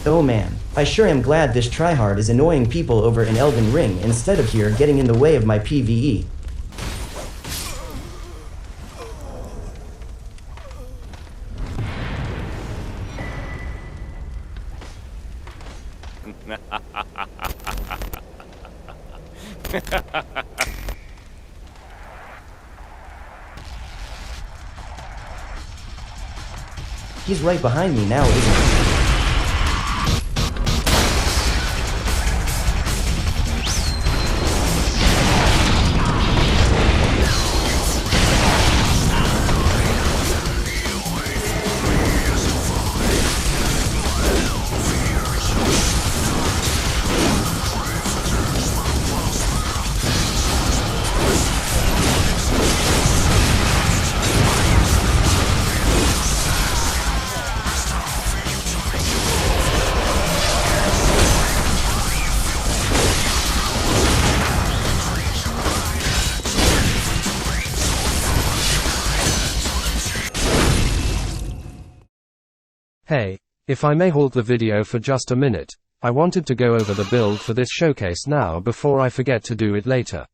Oh man, I sure am glad this tryhard is annoying people over in Elden Ring instead of here getting in the way of my PvE. He's right behind me now, isn't he? Hey, if I may hold the video for just a minute, I wanted to go over the build for this showcase now before I forget to do it later.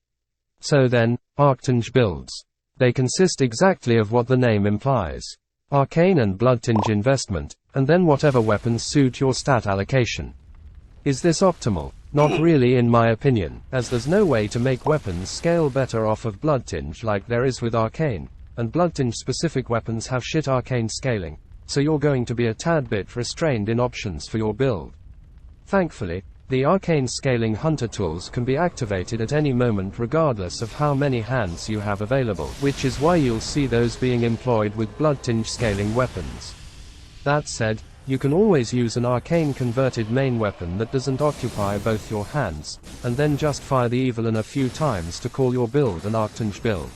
So then, Arctinge builds. They consist exactly of what the name implies. Arcane and Bloodtinge investment, and then whatever weapons suit your stat allocation. Is this optimal? Not really in my opinion, as there's no way to make weapons scale better off of Bloodtinge like there is with Arcane, and Bloodtinge specific weapons have shit Arcane scaling. So you're going to be a tad bit restrained in options for your build. Thankfully, the Arcane scaling hunter tools can be activated at any moment regardless of how many hands you have available, which is why you'll see those being employed with Bloodtinge scaling weapons. That said, you can always use an Arcane converted main weapon that doesn't occupy both your hands, and then just fire the Evelyn a few times to call your build an Arctinge build.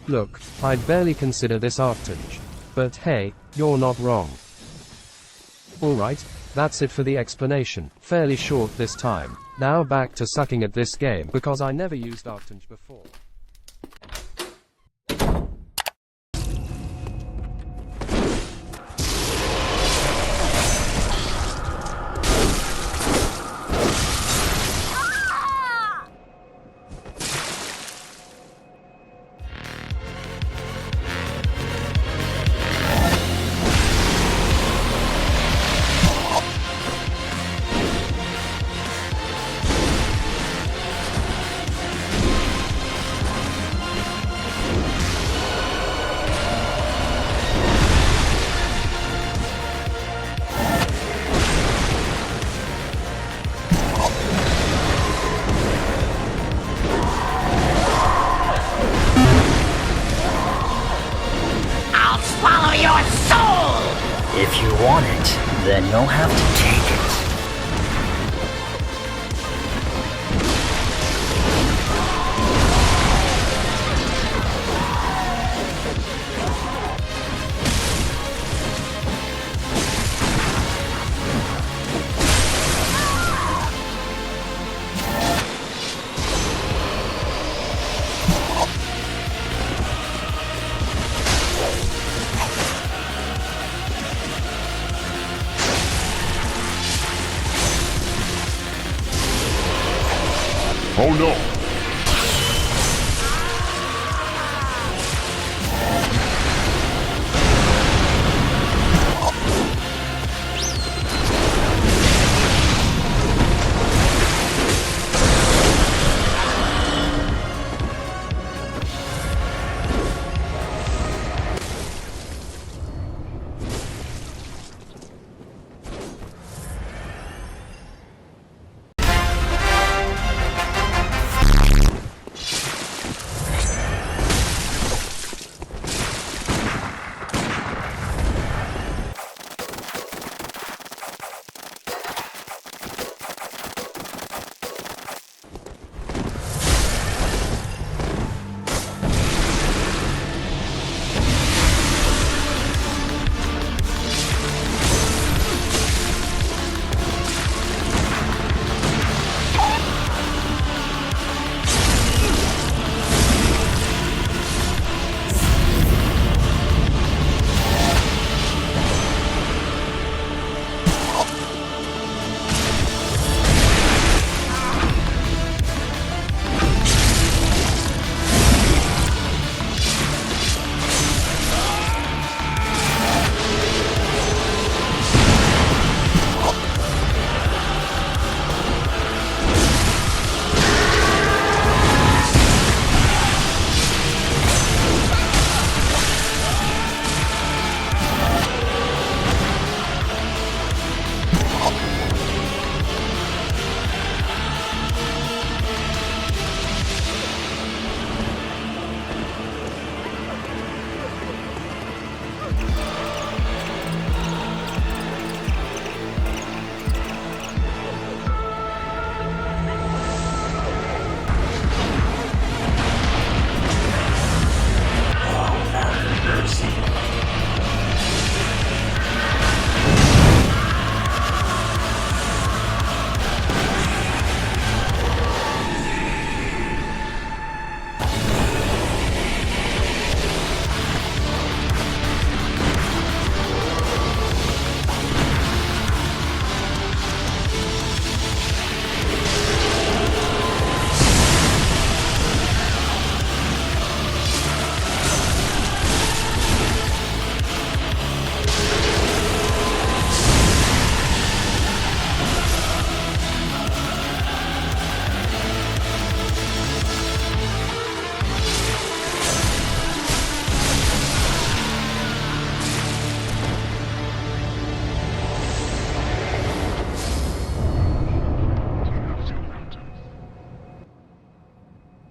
Look, I'd barely consider this Arctinge. But hey, you're not wrong. Alright, that's it for the explanation, fairly short this time. Now back to sucking at this game because I never used Arctinge before. If you want it, then you'll have to take it. Oh no!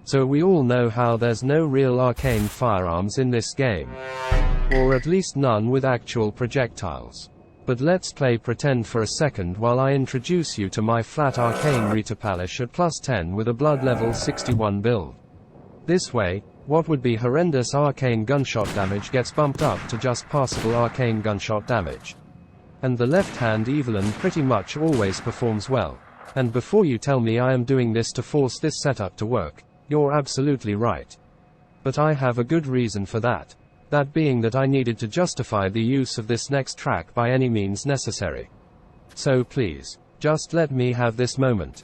So we all know how there's no real arcane firearms in this game. Or at least none with actual projectiles. But let's play pretend for a second while I introduce you to my flat arcane retapalish at +10 with a blood level 61 build. This way, what would be horrendous arcane gunshot damage gets bumped up to just passable arcane gunshot damage. And the left-hand Evelyn pretty much always performs well. And before you tell me I am doing this to force this setup to work, you're absolutely right. But I have a good reason for that. That being that I needed to justify the use of this next track by any means necessary. So please, just let me have this moment.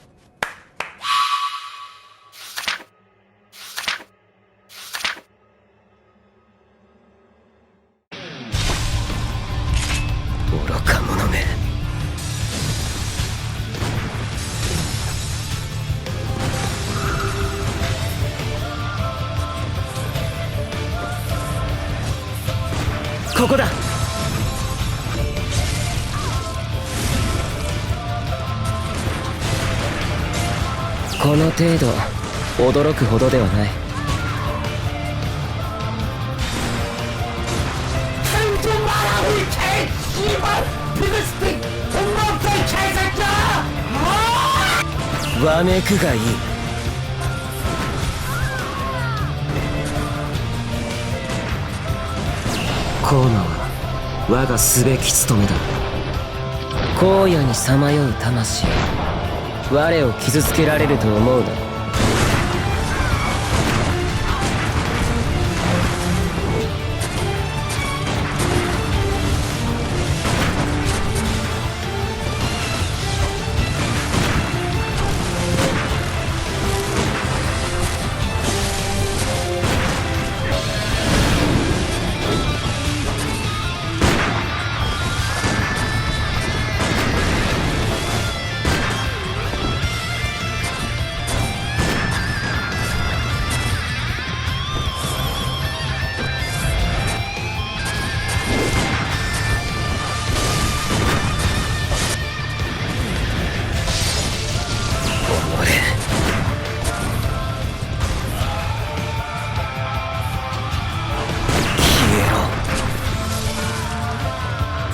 この程度驚くほどではない。わめくがいい。河野は我がすべき務めだ。荒野にさまよう魂、我を傷つけられると思うな。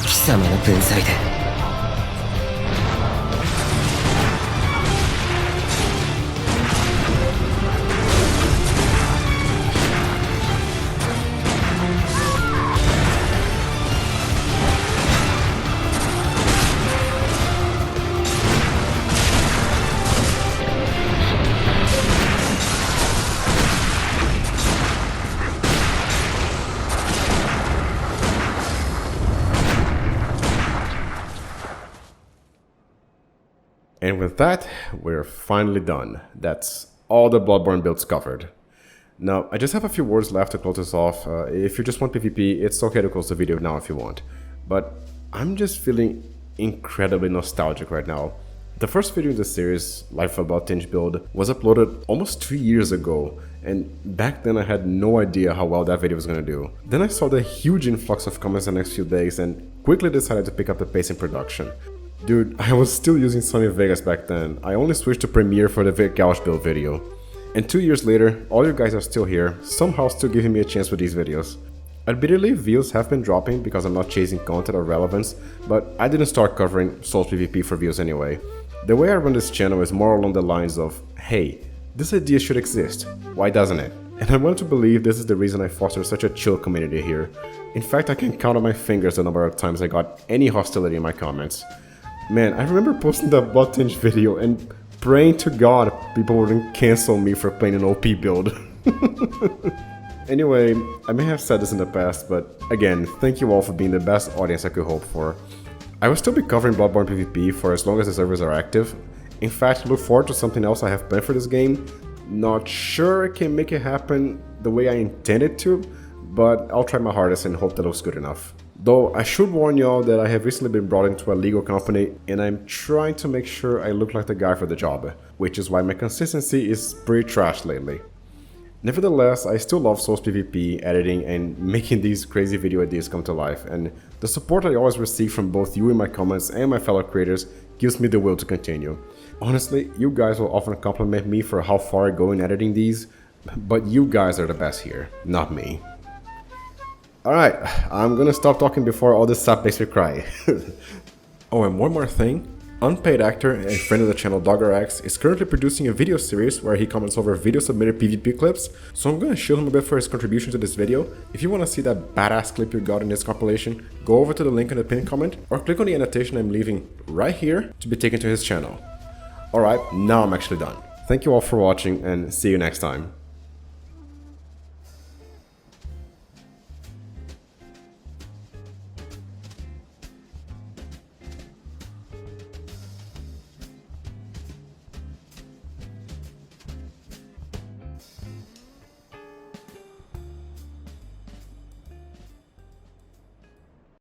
貴様の分際で。And with that, we're finally done. That's all the Bloodborne builds covered. Now, I just have a few words left to close this off. If you just want PvP, it's okay to close the video now if you want. But I'm just feeling incredibly nostalgic right now. The first video in the series, Life of Arctinge build, was uploaded almost 2 years ago, and back then I had no idea how well that video was gonna do. Then I saw the huge influx of comments the next few days and quickly decided to pick up the pace in production. Dude, I was still using Sony Vegas back then. I only switched to Premiere for the Gouge build video. And 2 years later, all you guys are still here, somehow still giving me a chance with these videos. Admittedly, views have been dropping because I'm not chasing content or relevance, but I didn't start covering Souls PvP for views anyway. The way I run this channel is more along the lines of, hey, this idea should exist, why doesn't it? And I want to believe this is the reason I foster such a chill community here. In fact, I can count on my fingers the number of times I got any hostility in my comments. Man, I remember posting that Bloodtinge video and praying to God people wouldn't cancel me for playing an OP build. Anyway, I may have said this in the past, but again, thank you all for being the best audience I could hope for. I will still be covering Bloodborne PvP for as long as the servers are active. In fact, look forward to something else I have planned for this game. Not sure I can make it happen the way I intended to, but I'll try my hardest and hope that looks good enough. Though I should warn y'all that I have recently been brought into a legal company and I'm trying to make sure I look like the guy for the job, which is why my consistency is pretty trash lately. Nevertheless, I still love Souls PvP, editing, and making these crazy video ideas come to life, and the support I always receive from both you in my comments and my fellow creators gives me the will to continue. Honestly, you guys will often compliment me for how far I go in editing these, But you guys are the best here, not me. Alright, I'm gonna stop talking before all this stuff makes me cry. Oh, and one more thing. Unpaid actor and friend of the channel DoggerX is currently producing a video series where he comments over video submitted PvP clips, so I'm gonna shield him a bit for his contribution to this video. If you wanna see that badass clip you got in this compilation, go over to the link in the pinned comment or click on the annotation I'm leaving right here to be taken to his channel. Alright, now I'm actually done. Thank you all for watching and see you next time.